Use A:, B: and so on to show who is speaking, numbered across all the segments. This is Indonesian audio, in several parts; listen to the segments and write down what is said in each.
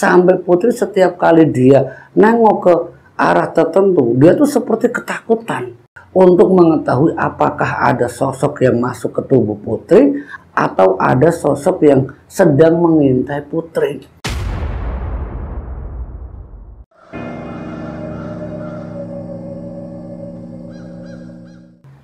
A: Sampai Putri setiap kali dia nengok ke arah tertentu, dia tuh seperti ketakutan untuk mengetahui apakah ada sosok yang masuk ke tubuh Putri atau ada sosok yang sedang mengintai Putri.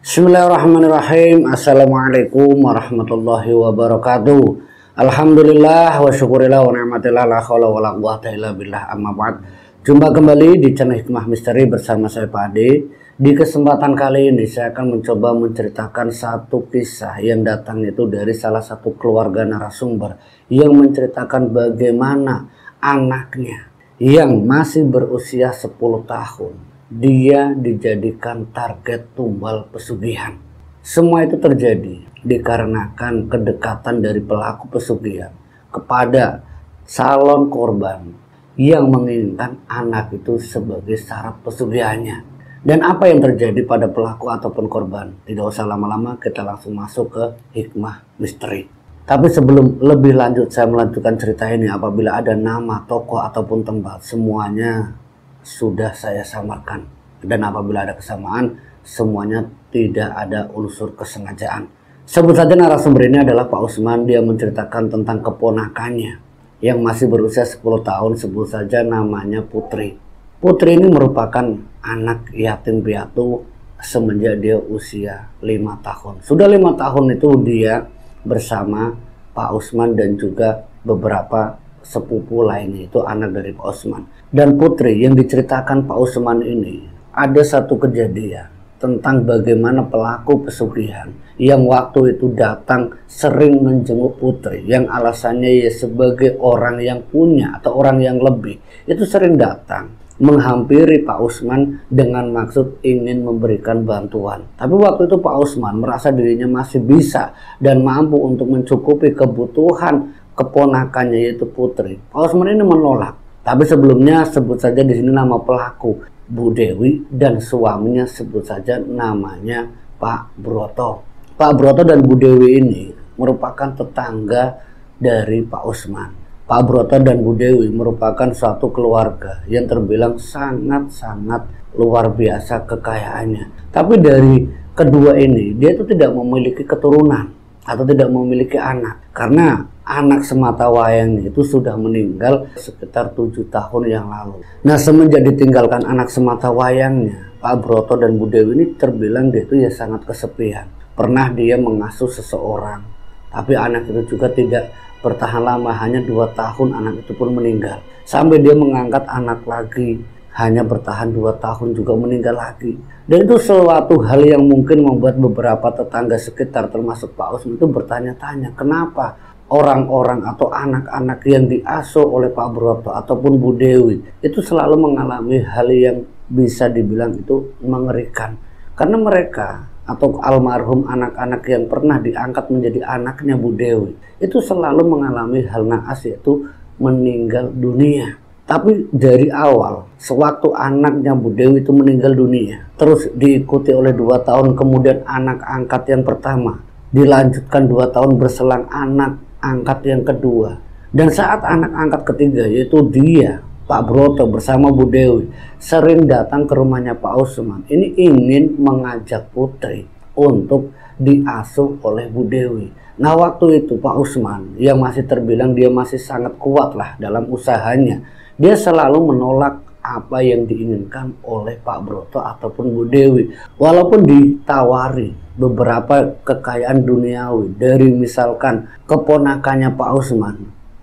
A: Bismillahirrahmanirrahim. Assalamualaikum warahmatullahi wabarakatuh. Alhamdulillah wa syukurillah wa ni'matillah la khawla wa la quwwata illa billah, amma ba'd. Jumpa kembali di channel Hikmah Misteri bersama saya Pak Ade. Di kesempatan kali ini saya akan mencoba menceritakan satu kisah yang datang itu dari salah satu keluarga narasumber yang menceritakan bagaimana anaknya yang masih berusia 10 tahun dia dijadikan target tumbal pesugihan. Semua itu terjadi dikarenakan kedekatan dari pelaku pesugihan kepada calon korban yang menginginkan anak itu sebagai syarat pesugihannya. Dan apa yang terjadi pada pelaku ataupun korban? Tidak usah lama-lama, kita langsung masuk ke hikmah misteri. Tapi sebelum lebih lanjut saya melanjutkan cerita ini, apabila ada nama, tokoh ataupun tempat, semuanya sudah saya samarkan. Dan apabila ada kesamaan, semuanya tidak ada unsur kesengajaan. Sebut saja narasumber ini adalah Pak Usman. Dia menceritakan tentang keponakannya yang masih berusia 10 tahun, sebut saja namanya Putri. Putri ini merupakan anak yatim piatu semenjak dia usia 5 tahun. Sudah 5 tahun itu dia bersama Pak Usman dan juga beberapa sepupu lainnya, itu anak dari Pak Usman. Dan Putri yang diceritakan Pak Usman ini, ada satu kejadian tentang bagaimana pelaku pesugihan yang waktu itu datang sering menjenguk Putri, yang alasannya ya sebagai orang yang punya atau orang yang lebih, itu sering datang menghampiri Pak Usman dengan maksud ingin memberikan bantuan. Tapi waktu itu Pak Usman merasa dirinya masih bisa dan mampu untuk mencukupi kebutuhan keponakannya yaitu Putri. Pak Usman ini menolak. Tapi sebelumnya sebut saja di sini nama pelaku, Bu Dewi, dan suaminya sebut saja namanya Pak Broto. Pak Broto dan Bu Dewi ini merupakan tetangga dari Pak Usman. Pak Broto dan Bu Dewi merupakan suatu keluarga yang terbilang sangat-sangat luar biasa kekayaannya. Tapi dari kedua ini, dia itu tidak memiliki keturunan atau tidak memiliki anak, karena anak semata wayangnya itu sudah meninggal sekitar 7 tahun yang lalu. Nah, semenjak ditinggalkan anak semata wayangnya, Pak Broto dan Bu Dewi ini terbilang dia itu ya sangat kesepian. Pernah dia mengasuh seseorang, tapi anak itu juga tidak bertahan lama, hanya 2 tahun anak itu pun meninggal. Sampai dia mengangkat anak lagi, hanya bertahan 2 tahun juga meninggal lagi. Dan itu suatu hal yang mungkin membuat beberapa tetangga sekitar termasuk Pak Usman itu bertanya-tanya, kenapa orang-orang atau anak-anak yang diasuh oleh Pak Broto ataupun Bu Dewi itu selalu mengalami hal yang bisa dibilang itu mengerikan. Karena mereka atau almarhum anak-anak yang pernah diangkat menjadi anaknya Bu Dewi itu selalu mengalami hal naas, yaitu meninggal dunia. Tapi dari awal, sewaktu anaknya Bu Dewi itu meninggal dunia, terus diikuti oleh 2 tahun kemudian anak angkat yang pertama, dilanjutkan 2 tahun berselang anak angkat yang kedua, dan saat anak angkat ketiga yaitu dia, Pak Broto bersama Bu Dewi, sering datang ke rumahnya Pak Usman. Ini ingin mengajak Putri untuk diasuh oleh Bu Dewi. Nah, waktu itu Pak Usman yang masih terbilang dia masih sangat kuat lah dalam usahanya, dia selalu menolak apa yang diinginkan oleh Pak Broto ataupun Bu Dewi. Walaupun ditawari beberapa kekayaan duniawi dari misalkan keponakannya Pak Usman,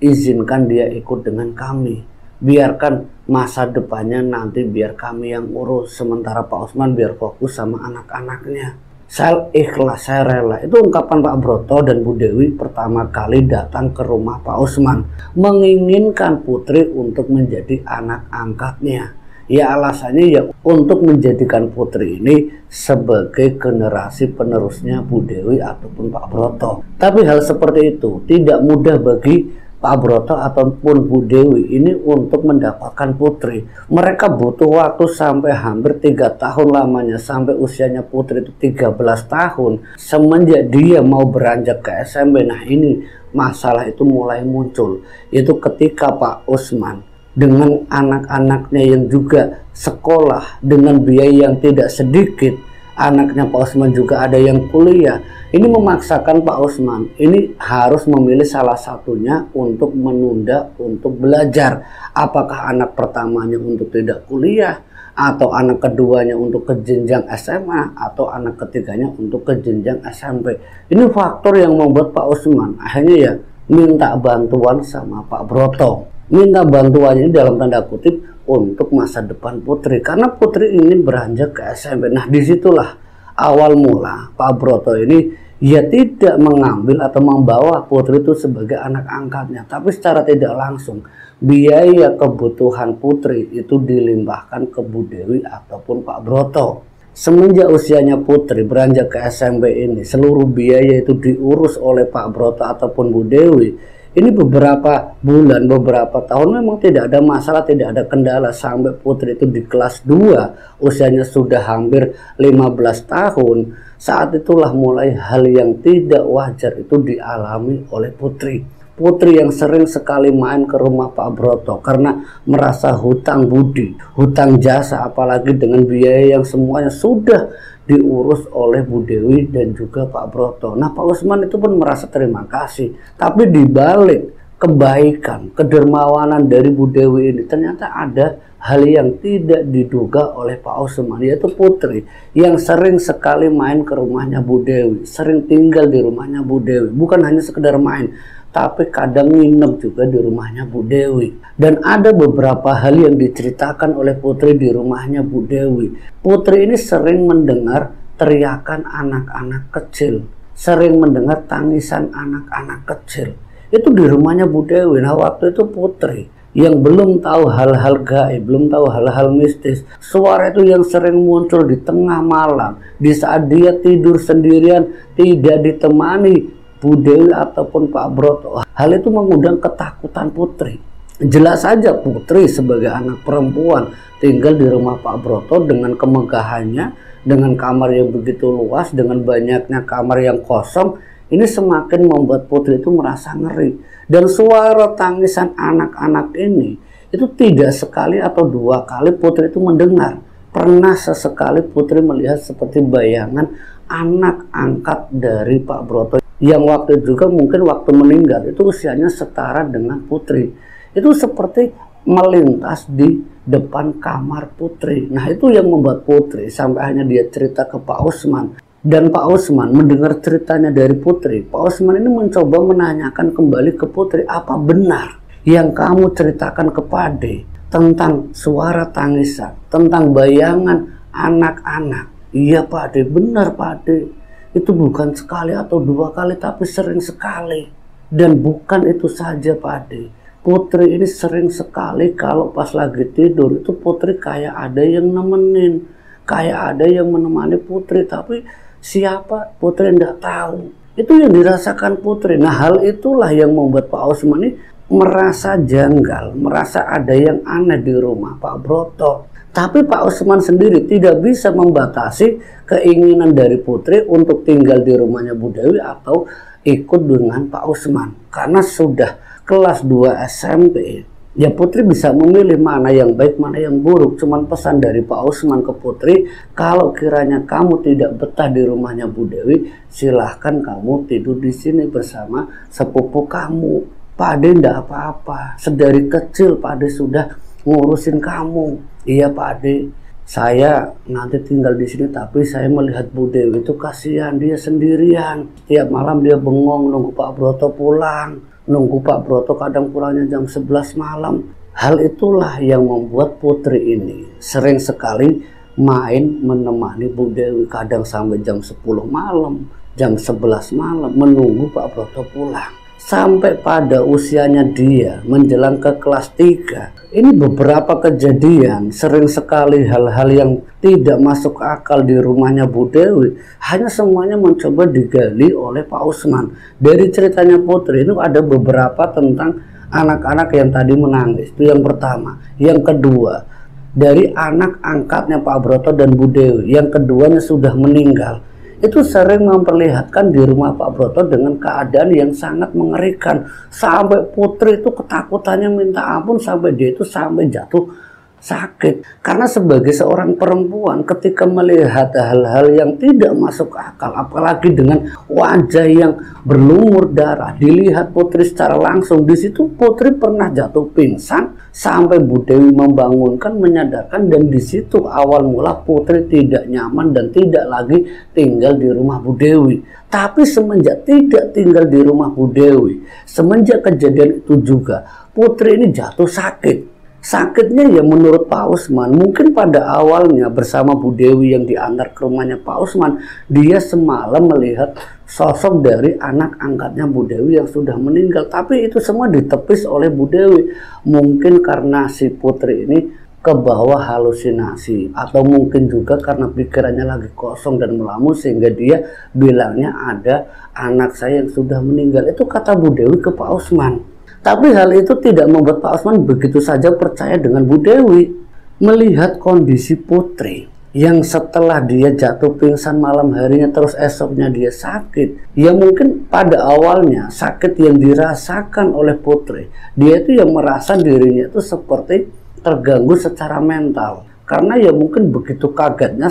A: izinkan dia ikut dengan kami, biarkan masa depannya nanti biar kami yang urus, sementara Pak Usman biar fokus sama anak-anaknya. Saya ikhlas, saya rela. Itu ungkapan Pak Broto dan Bu Dewi pertama kali datang ke rumah Pak Usman, menginginkan Putri untuk menjadi anak angkatnya. Ya alasannya ya untuk menjadikan Putri ini sebagai generasi penerusnya Bu Dewi ataupun Pak Broto. Tapi hal seperti itu tidak mudah bagi Pak Broto ataupun Bu Dewi ini untuk mendapatkan putri. Mereka butuh waktu sampai hampir 3 tahun lamanya, sampai usianya putri itu 13 tahun. Semenjak dia mau beranjak ke SMP, nah ini masalah itu mulai muncul. Itu ketika Pak Usman dengan anak-anaknya yang juga sekolah dengan biaya yang tidak sedikit, anaknya Pak Usman juga ada yang kuliah. Ini memaksakan Pak Usman ini harus memilih salah satunya untuk menunda untuk belajar. Apakah anak pertamanya untuk tidak kuliah, atau anak keduanya untuk ke jenjang SMA, atau anak ketiganya untuk ke jenjang SMP. Ini faktor yang membuat Pak Usman akhirnya ya minta bantuan sama Pak Broto. Minta bantuannya dalam tanda kutip untuk masa depan putri, karena putri ini beranjak ke SMP. Nah disitulah awal mula Pak Broto ini ya tidak mengambil atau membawa putri itu sebagai anak angkatnya, tapi secara tidak langsung biaya kebutuhan putri itu dilimpahkan ke Bu Dewi ataupun Pak Broto. Semenjak usianya putri beranjak ke SMP ini, seluruh biaya itu diurus oleh Pak Broto ataupun Bu Dewi. Ini beberapa bulan, beberapa tahun memang tidak ada masalah, tidak ada kendala, sampai putri itu di kelas 2, usianya sudah hampir 15 tahun. Saat itulah mulai hal yang tidak wajar itu dialami oleh putri. Putri yang sering sekali main ke rumah Pak Broto karena merasa hutang budi, hutang jasa, apalagi dengan biaya yang semuanya sudah diurus oleh Bu Dewi dan juga Pak Broto. Nah Pak Usman itu pun merasa terima kasih, tapi dibalik kebaikan, kedermawanan dari Bu Dewi ini ternyata ada hal yang tidak diduga oleh Pak Usman, yaitu putri yang sering sekali main ke rumahnya Bu Dewi, sering tinggal di rumahnya Bu Dewi, bukan hanya sekedar main, tapi kadang nginep juga di rumahnya Bu Dewi. Dan ada beberapa hal yang diceritakan oleh putri di rumahnya Bu Dewi. Putri ini sering mendengar teriakan anak-anak kecil, sering mendengar tangisan anak-anak kecil. Itu di rumahnya Bu Dewi. Nah waktu itu putri yang belum tahu hal-hal gaib, belum tahu hal-hal mistis, suara itu yang sering muncul di tengah malam, di saat dia tidur sendirian, tidak ditemani Bu Dewi ataupun Pak Broto. Hal itu mengundang ketakutan putri. Jelas saja putri sebagai anak perempuan tinggal di rumah Pak Broto dengan kemegahannya, dengan kamar yang begitu luas, dengan banyaknya kamar yang kosong, ini semakin membuat putri itu merasa ngeri. Dan suara tangisan anak-anak ini itu tidak sekali atau 2 kali putri itu mendengar. Pernah sesekali putri melihat seperti bayangan anak angkat dari Pak Broto yang waktu itu juga mungkin waktu meninggal itu usianya setara dengan putri. Itu seperti melintas di depan kamar putri. Nah itu yang membuat putri sampai hanya dia cerita ke Pak Usman. Dan Pak Usman mendengar ceritanya dari putri. Pak Usman ini mencoba menanyakan kembali ke putri, apa benar yang kamu ceritakan ke Pade tentang suara tangisan, tentang bayangan anak-anak? Iya Pade, benar Pade. Itu bukan sekali atau 2 kali, tapi sering sekali. Dan bukan itu saja Pade. Putri ini sering sekali kalau pas lagi tidur itu putri kayak ada yang nemenin, kayak ada yang menemani putri, tapi siapa putri tidak tahu. Itu yang dirasakan putri. Nah hal itulah yang membuat Pak Usman ini merasa janggal, merasa ada yang aneh di rumah Pak Broto. Tapi Pak Usman sendiri tidak bisa membatasi keinginan dari putri untuk tinggal di rumahnya Bu Dewi atau ikut dengan Pak Usman. Karena sudah kelas 2 SMP, ya putri bisa memilih mana yang baik, mana yang buruk. Cuman pesan dari Pak Usman ke putri, kalau kiranya kamu tidak betah di rumahnya Bu Dewi, silahkan kamu tidur di sini bersama sepupu kamu. Pak Ade tidak apa-apa, sedari kecil Pak Ade sudah ngurusin kamu. Iya Pak Ade, saya nanti tinggal di sini, tapi saya melihat Bu Dewi itu kasihan, dia sendirian. Tiap malam dia bengong nunggu Pak Broto pulang, nunggu Pak Broto kadang pulangnya jam 11 malam. Hal itulah yang membuat putri ini sering sekali main menemani Bu Dewi, kadang sampai jam 10 malam, jam 11 malam menunggu Pak Broto pulang. sampai pada usianya dia menjelang ke kelas 3. Ini beberapa kejadian, sering sekali hal-hal yang tidak masuk akal di rumahnya Bu Dewi, hanya semuanya mencoba digali oleh Pak Usman. Dari ceritanya Putri ini ada beberapa tentang anak-anak yang tadi menangis, itu yang pertama. Yang kedua, dari anak angkatnya Pak Broto dan Bu Dewi, yang keduanya sudah meninggal. Itu sering memperlihatkan di rumah Pak Broto dengan keadaan yang sangat mengerikan, sampai Putri itu ketakutannya minta ampun, sampai dia itu sampai jatuh sakit. Karena sebagai seorang perempuan, ketika melihat hal-hal yang tidak masuk akal, apalagi dengan wajah yang berlumur darah, dilihat Putri secara langsung, di situ Putri pernah jatuh pingsan sampai Bu Dewi membangunkan, menyadarkan, dan di situ awal mula Putri tidak nyaman dan tidak lagi tinggal di rumah Bu Dewi. Tapi semenjak tidak tinggal di rumah Bu Dewi, semenjak kejadian itu juga, Putri ini jatuh sakit. Sakitnya ya menurut Pak Usman, mungkin pada awalnya bersama Bu Dewi yang diantar ke rumahnya Pak Usman, dia semalam melihat sosok dari anak angkatnya Bu Dewi yang sudah meninggal. Tapi itu semua ditepis oleh Bu Dewi. Mungkin karena si Putri ini ke bawah halusinasi, atau mungkin juga karena pikirannya lagi kosong dan melamun, sehingga dia bilangnya ada anak saya yang sudah meninggal. Itu kata Bu Dewi ke Pak Usman. Tapi hal itu tidak membuat Pak Usman begitu saja percaya dengan Bu Dewi. Melihat kondisi Putri yang setelah dia jatuh pingsan malam harinya terus esoknya dia sakit, ya mungkin pada awalnya sakit yang dirasakan oleh Putri, dia itu yang merasa dirinya itu seperti terganggu secara mental. Karena ya mungkin begitu kagetnya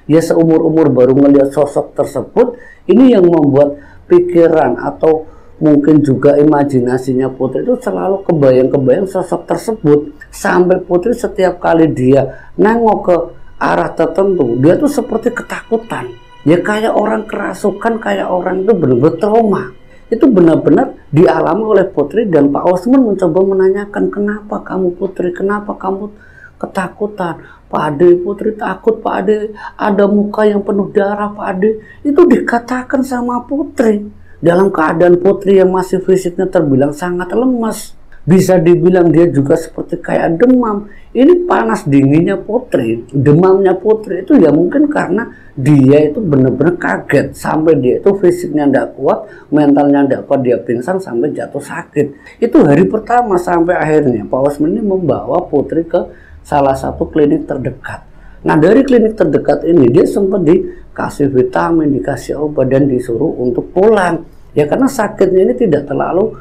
A: seumur-umur baru melihat sosok tersebut, ini yang membuat pikiran atau mungkin juga imajinasinya Putri itu selalu kebayang-kebayang sosok tersebut, sampai Putri setiap kali dia nengok ke arah tertentu, dia tuh seperti ketakutan, ya kayak orang kerasukan, kayak orang itu benar-benar trauma. Itu benar-benar dialami oleh Putri, dan Pak Usman mencoba menanyakan, kenapa kamu Putri, kenapa kamu ketakutan? Pak Ade, Putri takut Pak Ade, ada muka yang penuh darah Pak Ade. Itu dikatakan sama Putri dalam keadaan Putri yang masih fisiknya terbilang sangat lemas. Bisa dibilang dia juga seperti kayak demam. Ini panas dinginnya Putri, demamnya Putri itu ya mungkin karena dia itu benar-benar kaget, sampai dia itu fisiknya tidak kuat, mentalnya tidak kuat, dia pingsan sampai jatuh sakit. Itu hari pertama, sampai akhirnya Pak Usman ini membawa Putri ke salah satu klinik terdekat. Nah, dari klinik terdekat ini dia sempat dikasih vitamin, dikasih obat, dan disuruh untuk pulang. Ya karena sakitnya ini tidak terlalu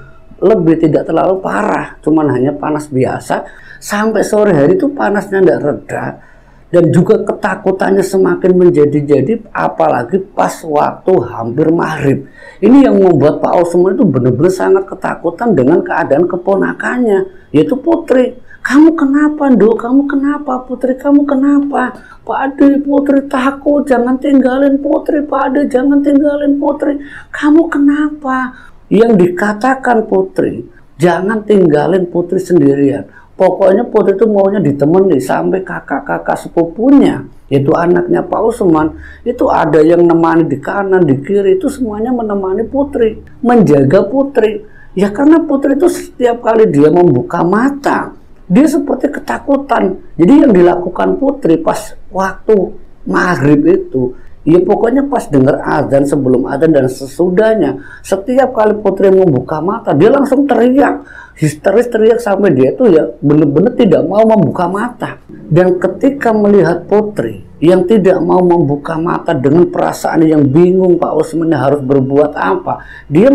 A: parah, cuman hanya panas biasa. Sampai sore hari itu panasnya tidak reda, dan juga ketakutannya semakin menjadi-jadi, apalagi pas waktu hampir maghrib. Ini yang membuat Pak Usman itu benar-benar sangat ketakutan dengan keadaan keponakannya, yaitu Putri. Kamu kenapa, Nduk? Kamu kenapa, Putri? Kamu kenapa? Pak Ade, Putri takut, jangan tinggalin Putri. Pak Ade, jangan tinggalin Putri. Kamu kenapa? Yang dikatakan Putri, jangan tinggalin Putri sendirian. Pokoknya Putri itu maunya ditemani sampai kakak-kakak sepupunya, yaitu anaknya Pak Usman. Itu ada yang menemani di kanan, di kiri, itu semuanya menemani Putri, menjaga Putri. Ya karena Putri itu setiap kali dia membuka mata, dia seperti ketakutan. Jadi yang dilakukan Putri pas waktu maghrib itu, ya pokoknya pas dengar azan, sebelum azan dan sesudahnya, setiap kali Putri membuka mata, dia langsung teriak, histeris teriak, sampai dia tuh ya benar-benar tidak mau membuka mata. Dan ketika melihat Putri yang tidak mau membuka mata dengan perasaan yang bingung, Pak Usman harus berbuat apa? Dia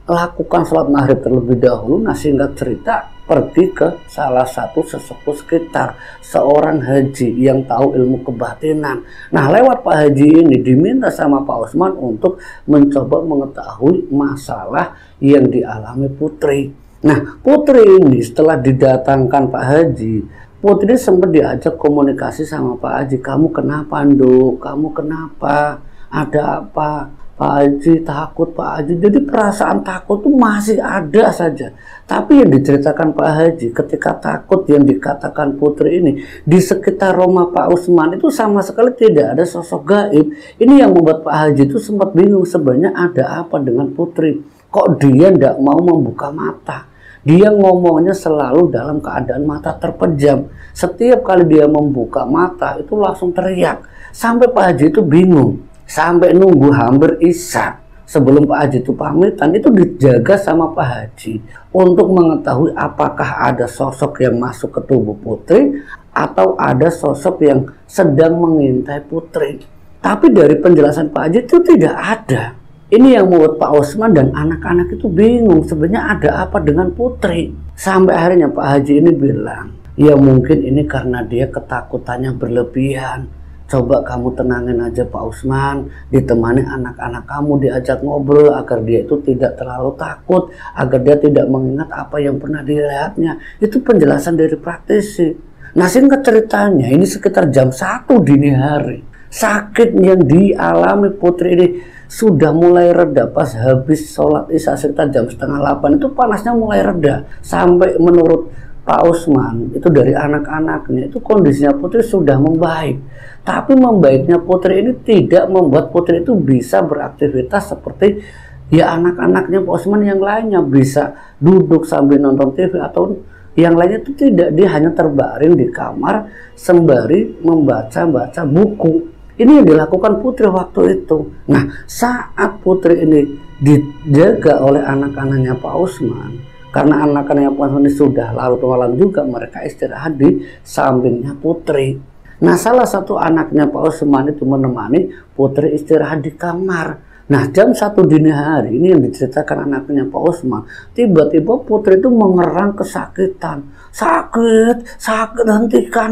A: lakukan sholat maghrib terlebih dahulu. Nah, singkat cerita, pergi ke salah satu sesepuh sekitar, seorang haji yang tahu ilmu kebatinan. Nah, lewat Pak Haji ini diminta sama Pak Usman untuk mencoba mengetahui masalah yang dialami Putri. Nah, Putri ini setelah didatangkan Pak Haji, Putri sempat diajak komunikasi sama Pak Haji. Kamu kenapa, Nduk? Kamu kenapa? Ada apa? Pak Haji takut, Pak Haji. Jadi perasaan takut itu masih ada saja. Tapi yang diceritakan Pak Haji ketika takut yang dikatakan Putri ini, di sekitar rumah Pak Usman itu sama sekali tidak ada sosok gaib. Ini yang membuat Pak Haji itu sempat bingung sebenarnya ada apa dengan Putri. kok dia tidak mau membuka mata. Dia ngomongnya selalu dalam keadaan mata terpejam. Setiap kali dia membuka mata itu langsung teriak. Sampai Pak Haji itu bingung. Sampai nunggu hampir isya sebelum Pak Haji itu pamitan, itu dijaga sama Pak Haji untuk mengetahui apakah ada sosok yang masuk ke tubuh putri atau ada sosok yang sedang mengintai putri. Tapi dari penjelasan Pak Haji itu tidak ada. Ini yang membuat Pak Usman dan anak-anak itu bingung sebenarnya ada apa dengan putri. Sampai akhirnya Pak Haji ini bilang, ya mungkin ini karena dia ketakutannya berlebihan. Coba kamu tenangin aja Pak Usman, ditemani anak-anak kamu, diajak ngobrol agar dia itu tidak terlalu takut, agar dia tidak mengingat apa yang pernah dilihatnya. Itu penjelasan dari praktisi. Nah, singkat ceritanya ini sekitar jam 1 dini hari. Sakit yang dialami putri ini sudah mulai reda pas habis sholat isya sekitar jam 7:30 itu panasnya mulai reda. Sampai menurut Pak Usman itu dari anak-anaknya itu kondisinya putri sudah membaik. Tapi membaiknya putri ini tidak membuat putri itu bisa beraktivitas seperti ya anak-anaknya Pak Usman yang lainnya, bisa duduk sambil nonton TV atau yang lainnya itu tidak. Dia hanya terbaring di kamar sembari membaca-baca buku. Ini yang dilakukan putri waktu itu. Nah, saat putri ini dijaga oleh anak-anaknya Pak Usman, karena anak-anaknya Pak Usman ini sudah larut malam juga, mereka istirahat di sampingnya putri. Nah, salah satu anaknya Pak Usman itu menemani putri istirahat di kamar. Nah, jam 1 dini hari ini yang diceritakan anaknya Pak Usman, tiba-tiba putri itu mengerang kesakitan. Sakit, hentikan,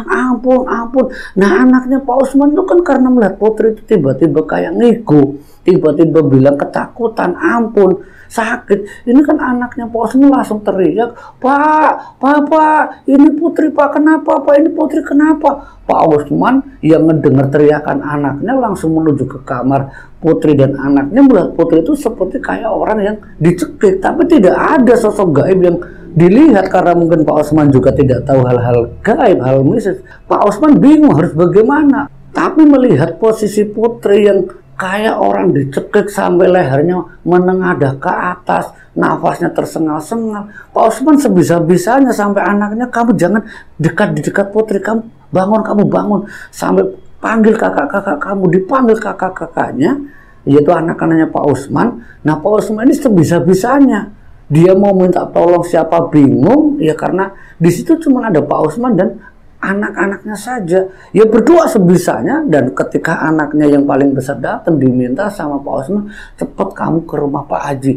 A: ampun. Nah, anaknya Pak Usman itu kan karena melihat putri itu tiba-tiba kayak ngigo, tiba-tiba bilang ketakutan, ampun, sakit. Ini kan anaknya Pak Usman langsung teriak, Pak, ini putri Pak, kenapa Pak, ini putri kenapa? Pak Usman yang mendengar teriakan anaknya langsung menuju ke kamar putri, dan anaknya melihat putri itu seperti kayak orang yang dicekik, tapi tidak ada sosok gaib yang dilihat karena mungkin Pak Usman juga tidak tahu hal-hal gaib, hal mistis. Pak Usman bingung harus bagaimana, tapi melihat posisi putri yang kayak orang dicekik sampai lehernya menengadah ke atas, nafasnya tersengal-sengal. Pak Usman sebisa-bisanya sampai anaknya, kamu jangan dekat di dekat putri, kamu bangun, sampai panggil kakak-kakak kamu, dipanggil kakak-kakaknya, yaitu anak-anaknya Pak Usman. Nah, Pak Usman ini sebisa-bisanya dia mau minta tolong siapa bingung, ya karena di situ cuma ada Pak Usman dan anak-anaknya saja. Ya berdoa sebisanya, dan ketika anaknya yang paling besar datang diminta sama Pak Usman, cepat kamu ke rumah Pak Haji,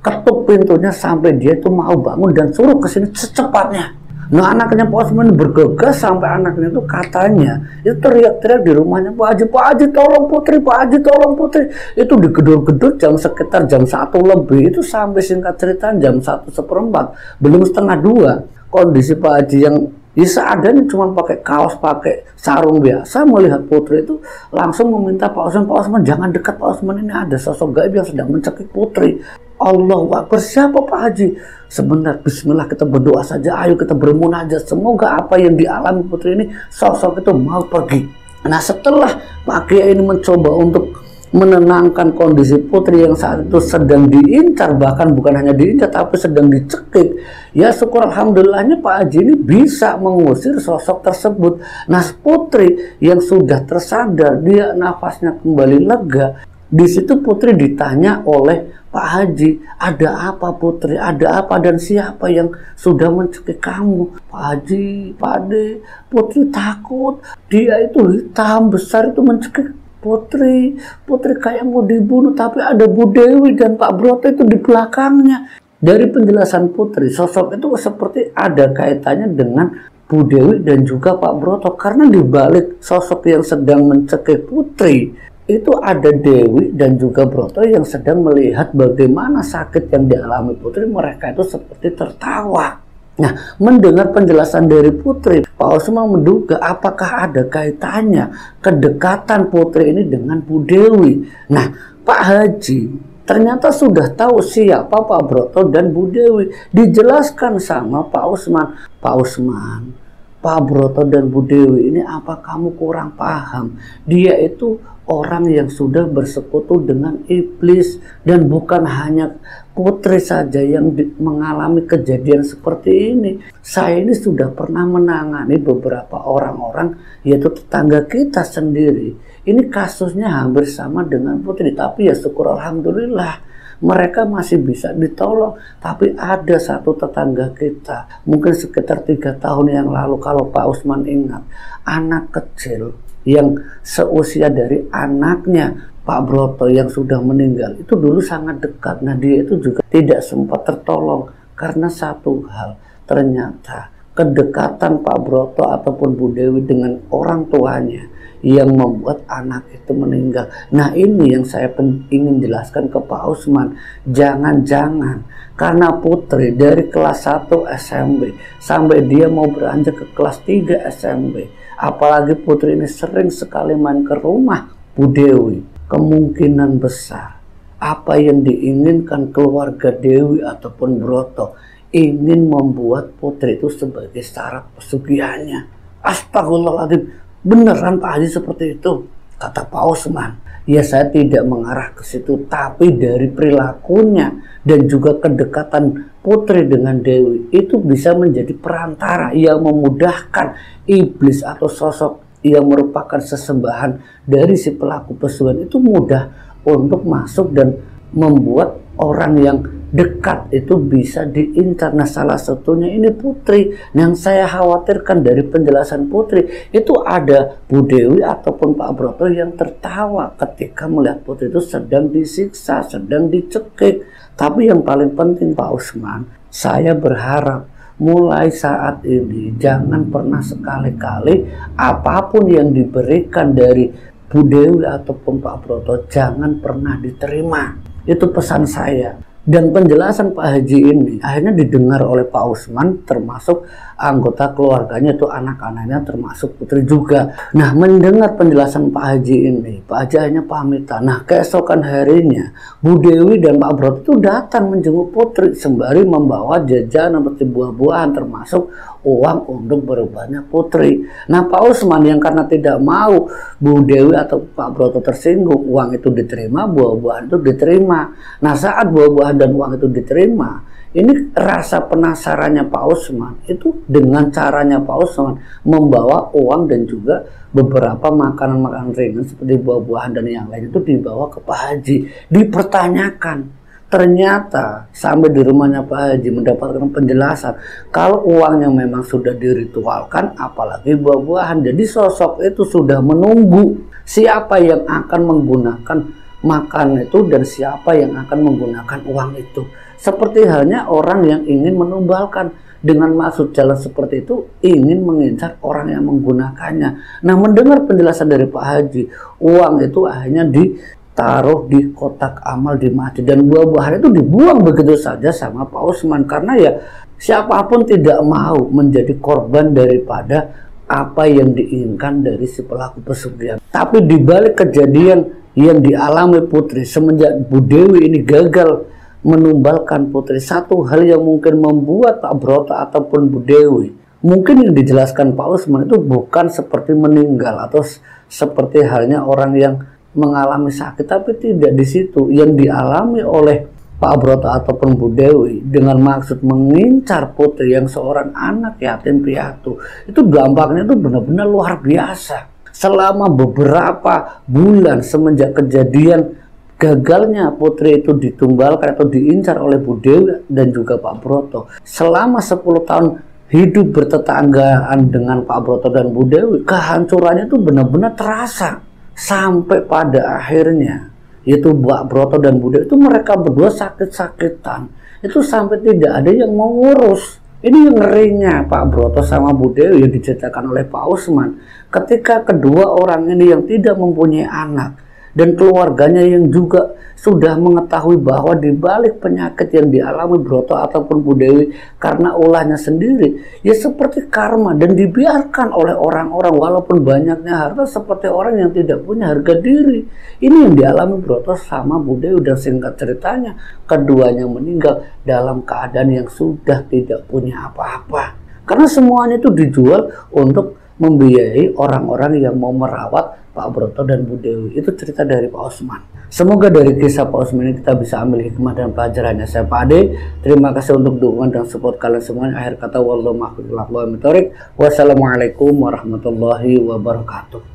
A: ketuk pintunya sampai dia itu mau bangun dan suruh ke sini secepatnya. Nah, anaknya Pak Usman bergegas sampai anaknya itu katanya itu teriak-teriak di rumahnya Pak Haji, tolong putri, Pak Haji tolong putri. Itu digedor-gedor sekitar jam 1 lebih, itu sampai singkat cerita jam 1:15, belum setengah 2. Kondisi Pak Haji yang ya seadanya cuma pakai kaos, pakai sarung biasa, melihat putri itu langsung meminta Pak Usman, jangan dekat Pak Usman, ini ada sosok gaib yang sedang mencekik putri. Allahu Akbar, siapa Pak Haji? Sebentar, bismillah, kita berdoa saja, ayo kita bermunajat, semoga apa yang dialami putri ini, sosok itu mau pergi. Nah, setelah Pak Kiai ini mencoba untuk menenangkan kondisi putri yang saat itu sedang diincar, bahkan bukan hanya diincar tapi sedang dicekik, ya syukur alhamdulillahnya Pak Haji ini bisa mengusir sosok tersebut. Nah, putri yang sudah tersadar, dia nafasnya kembali lega. Di situ putri ditanya oleh Pak Haji, ada apa putri, ada apa dan siapa yang sudah mencekik kamu? Pak Haji, Pak Ade, putri takut, dia itu hitam besar itu mencekik putri kayak mau dibunuh, tapi ada Bu Dewi dan Pak Broto itu di belakangnya. Dari penjelasan putri, sosok itu seperti ada kaitannya dengan Bu Dewi dan juga Pak Broto, karena di balik sosok yang sedang mencekik putri itu ada Dewi dan juga Broto yang sedang melihat bagaimana sakit yang dialami putri. Mereka itu seperti tertawa. Nah, mendengar penjelasan dari putri, Pak Usman menduga apakah ada kaitannya kedekatan putri ini dengan Bu Dewi. Nah, Pak Haji ternyata sudah tahu siapa Pak Broto dan Bu Dewi. Dijelaskan sama Pak Usman, Pak Broto dan Bu Dewi, ini apa kamu kurang paham? Dia itu orang yang sudah bersekutu dengan iblis, dan bukan hanya Putri saja yang mengalami kejadian seperti ini. Saya ini sudah pernah menangani beberapa orang-orang, yaitu tetangga kita sendiri. Ini kasusnya hampir sama dengan Putri, tapi ya syukur alhamdulillah mereka masih bisa ditolong. Tapi ada satu tetangga kita, mungkin sekitar 3 tahun yang lalu, kalau Pak Usman ingat, anak kecil yang seusia dari anaknya Pak Broto yang sudah meninggal itu dulu sangat dekat. Nah, dia itu juga tidak sempat tertolong karena satu hal, ternyata kedekatan Pak Broto ataupun Bu Dewi dengan orang tuanya yang membuat anak itu meninggal. Nah, ini yang saya ingin jelaskan ke Pak Usman. Jangan-jangan karena Putri dari kelas 1 SMP sampai dia mau beranjak ke kelas 3 SMP, apalagi Putri ini sering sekali main ke rumah Bu Dewi, kemungkinan besar apa yang diinginkan keluarga Dewi ataupun Broto ingin membuat Putri itu sebagai syarat pesugihannya. Astagfirullahaladzim. Beneran Pak Haji seperti itu? Kata Pak Usman. Ya, saya tidak mengarah ke situ, tapi dari perilakunya dan juga kedekatan Putri dengan Dewi itu bisa menjadi perantara yang memudahkan iblis atau sosok yang merupakan sesembahan dari si pelaku pesugihan itu mudah untuk masuk dan membuat orang yang dekat itu bisa diincar. Nah, salah satunya ini Putri. Yang saya khawatirkan dari penjelasan Putri itu ada Bu Dewi ataupun Pak Broto yang tertawa ketika melihat Putri itu sedang disiksa, sedang dicekik. Tapi yang paling penting Pak Usman, saya berharap mulai saat ini jangan pernah sekali-kali apapun yang diberikan dari Bu Dewi ataupun Pak Broto jangan pernah diterima. Itu pesan saya. Dan penjelasan Pak Haji ini akhirnya didengar oleh Pak Usman, termasuk anggota keluarganya, itu anak-anaknya, termasuk Putri juga. Nah, mendengar penjelasan Pak Haji ini, Pak Haji hanya pamitan. Nah, keesokan harinya Bu Dewi dan Pak Broto itu datang menjenguk Putri sembari membawa jajanan seperti buah-buahan, termasuk uang untuk berobatnya Putri. Nah, Pak Usman yang karena tidak mau Bu Dewi atau Pak Broto tersinggung, uang itu diterima, buah-buahan itu diterima. Nah, saat buah-buahan dan uang itu diterima, ini rasa penasarannya Pak Usman itu dengan caranya Pak Usman membawa uang dan juga beberapa makanan-makanan ringan seperti buah-buahan dan yang lain itu dibawa ke Pak Haji. Dipertanyakan. Ternyata sampai di rumahnya Pak Haji mendapatkan penjelasan kalau uangnya memang sudah diritualkan, apalagi buah-buahan. Jadi sosok itu sudah menunggu siapa yang akan menggunakan makan itu dan siapa yang akan menggunakan uang itu. Seperti halnya orang yang ingin menumbalkan, dengan maksud jalan seperti itu ingin mengincar orang yang menggunakannya. Nah, mendengar penjelasan dari Pak Haji, uang itu akhirnya ditaruh di kotak amal di masjid dan buah-buahan itu dibuang begitu saja sama Pak Usman, karena ya siapapun tidak mau menjadi korban daripada apa yang diinginkan dari si pelaku pesugihan. Tapi dibalik kejadian yang dialami Putri semenjak Bu Dewi ini gagal menumbalkan Putri, satu hal yang mungkin membuat Pak Broto ataupun Bu Dewi, mungkin yang dijelaskan Pak Usman itu bukan seperti meninggal atau seperti halnya orang yang mengalami sakit, tapi tidak di situ. Yang dialami oleh Pak Broto ataupun Bu Dewi dengan maksud mengincar Putri yang seorang anak yatim piatu, itu dampaknya itu benar-benar luar biasa. Selama beberapa bulan semenjak kejadian gagalnya Putri itu ditumbalkan atau diincar oleh Bu Dewi dan juga Pak Broto, selama 10 tahun hidup bertetanggaan dengan Pak Broto dan Bu Dewi, kehancurannya itu benar-benar terasa. Sampai pada akhirnya yaitu Pak Broto dan Bu Dewi itu mereka berdua sakit-sakitan, itu sampai tidak ada yang mau ngurus. Ini yang ngerinya Pak Broto sama Bu Dewi yang diceritakan oleh Pak Usman, ketika kedua orang ini yang tidak mempunyai anak dan keluarganya yang juga sudah mengetahui bahwa di balik penyakit yang dialami Broto ataupun Bu Dewi karena ulahnya sendiri, ya seperti karma, dan dibiarkan oleh orang-orang walaupun banyaknya harta seperti orang yang tidak punya harga diri. Ini yang dialami Broto sama Bu Dewi, dan singkat ceritanya keduanya meninggal dalam keadaan yang sudah tidak punya apa-apa. Karena semuanya itu dijual untuk membiayai orang-orang yang mau merawat Pak Broto dan Bu Dewi. Itu cerita dari Pak Osman. Semoga dari kisah Pak Osman ini kita bisa ambil hikmah dan pelajarannya. Saya Pak Ade, terima kasih untuk dukungan dan support kalian semuanya. Akhir kata, wassalamualaikum warahmatullahi wabarakatuh.